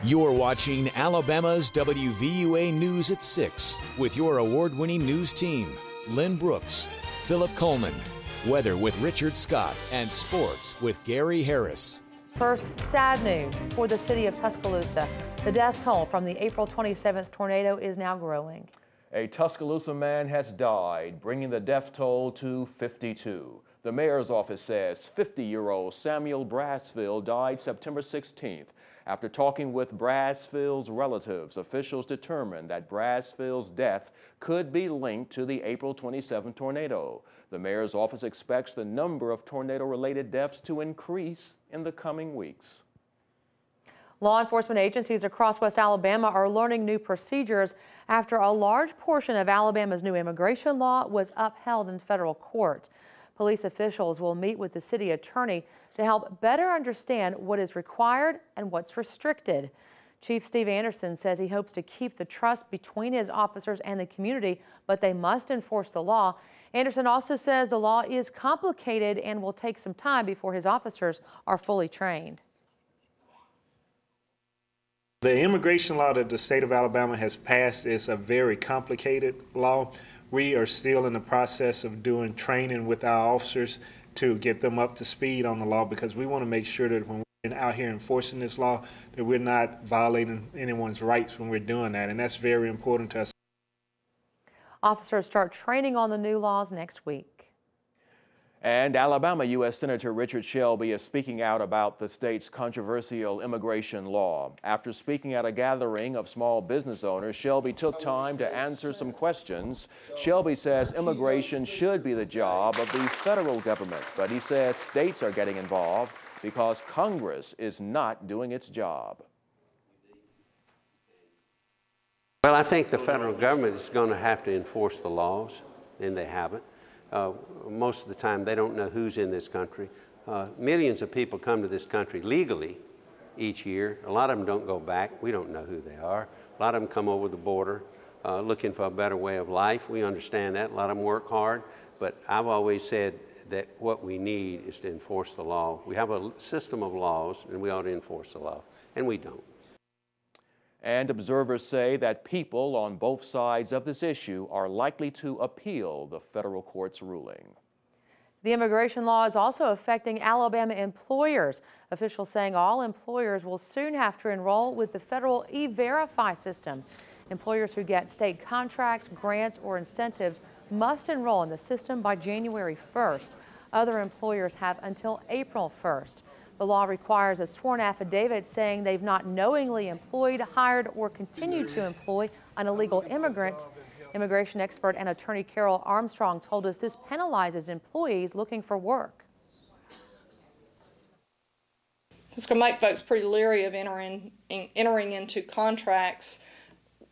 You're watching Alabama's WVUA News at 6 with your award-winning news team, Lynn Brooks, Philip Coleman, weather with Richard Scott, and sports with Gary Harris. First, sad news for the city of Tuscaloosa. The death toll from the April 27th tornado is now growing. A Tuscaloosa man has died, bringing the death toll to 52. The mayor's office says 50-year-old Samuel Brassfield died September 16th. After talking with Brassfield's relatives, officials determined that Brassfield's death could be linked to the April 27 tornado. The mayor's office expects the number of tornado-related deaths to increase in the coming weeks. Law enforcement agencies across West Alabama are learning new procedures after a large portion of Alabama's new immigration law was upheld in federal court. Police officials will meet with the city attorney to help better understand what is required and what's restricted. Chief Steve Anderson says he hopes to keep the trust between his officers and the community, but they must enforce the law. Anderson also says the law is complicated and will take some time before his officers are fully trained. The immigration law that the state of Alabama has passed is a very complicated law. We are still in the process of doing training with our officers to get them up to speed on the law, because we want to make sure that when we're out here enforcing this law that we're not violating anyone's rights when we're doing that, and that's very important to us. Officers start training on the new laws next week. And Alabama U.S. Senator Richard Shelby is speaking out about the state's controversial immigration law. After speaking at a gathering of small business owners, Shelby took time to answer some questions. Shelby says immigration should be the job of the federal government, but he says states are getting involved because Congress is not doing its job. Well, I think the federal government is going to have to enforce the laws, and they haven't. Most of the time, they don't know who's in this country. Millions of people come to this country legally each year. A lot of them don't go back. We don't know who they are. A lot of them come over the border looking for a better way of life. We understand that. A lot of them work hard. But I've always said that what we need is to enforce the law. We have a system of laws, and we ought to enforce the law, and we don't. And observers say that people on both sides of this issue are likely to appeal the federal court's ruling. The immigration law is also affecting Alabama employers. Officials saying all employers will soon have to enroll with the federal E-Verify system. Employers who get state contracts, grants, or incentives must enroll in the system by January 1st. Other employers have until April 1st. The law requires a sworn affidavit saying they've not knowingly employed, hired, or continued to employ an illegal immigrant. Immigration expert and attorney Carol Armstrong told us this penalizes employees looking for work. It's going to make folks pretty leery of entering into contracts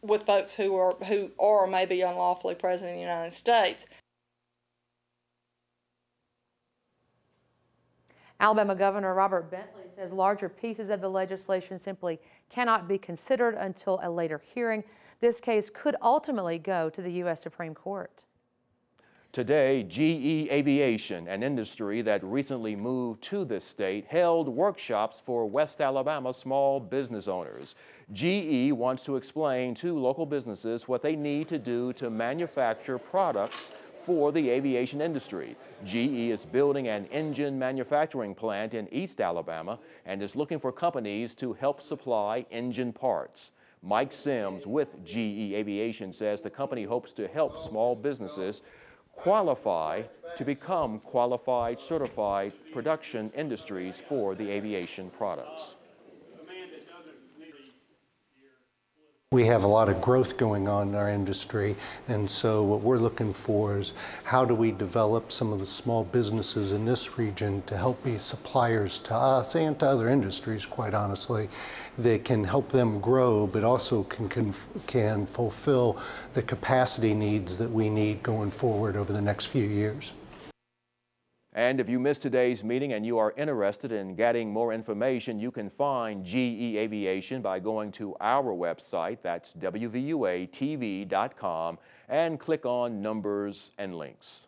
with folks who are or may be unlawfully present in the United States. Alabama Governor Robert Bentley says larger pieces of the legislation simply cannot be considered until a later hearing. This case could ultimately go to the U.S. Supreme Court. Today, GE Aviation, an industry that recently moved to this state, held workshops for West Alabama small business owners. GE wants to explain to local businesses what they need to do to manufacture products for the aviation industry. GE is building an engine manufacturing plant in East Alabama and is looking for companies to help supply engine parts. Mike Sims with GE Aviation says the company hopes to help small businesses qualify to become qualified, certified production industries for the aviation products. We have a lot of growth going on in our industry, and so what we're looking for is how do we develop some of the small businesses in this region to help be suppliers to us and to other industries, quite honestly, that can help them grow, but also can fulfill the capacity needs that we need going forward over the next few years. And if you missed today's meeting and you are interested in getting more information, you can find GE Aviation by going to our website, that's WVUATV.com, and click on Numbers and Links.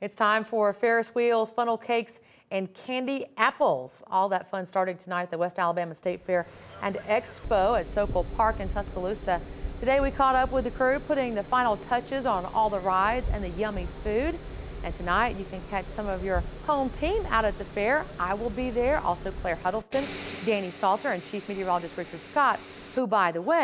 It's time for Ferris wheels, funnel cakes, and candy apples. All that fun starting tonight at the West Alabama State Fair and Expo at Sokol Park in Tuscaloosa. Today we caught up with the crew putting the final touches on all the rides and the yummy food. And tonight you can catch some of your home team out at the fair. I will be there. Also Claire Huddleston, Danny Salter, and Chief Meteorologist Richard Scott, who, by the way,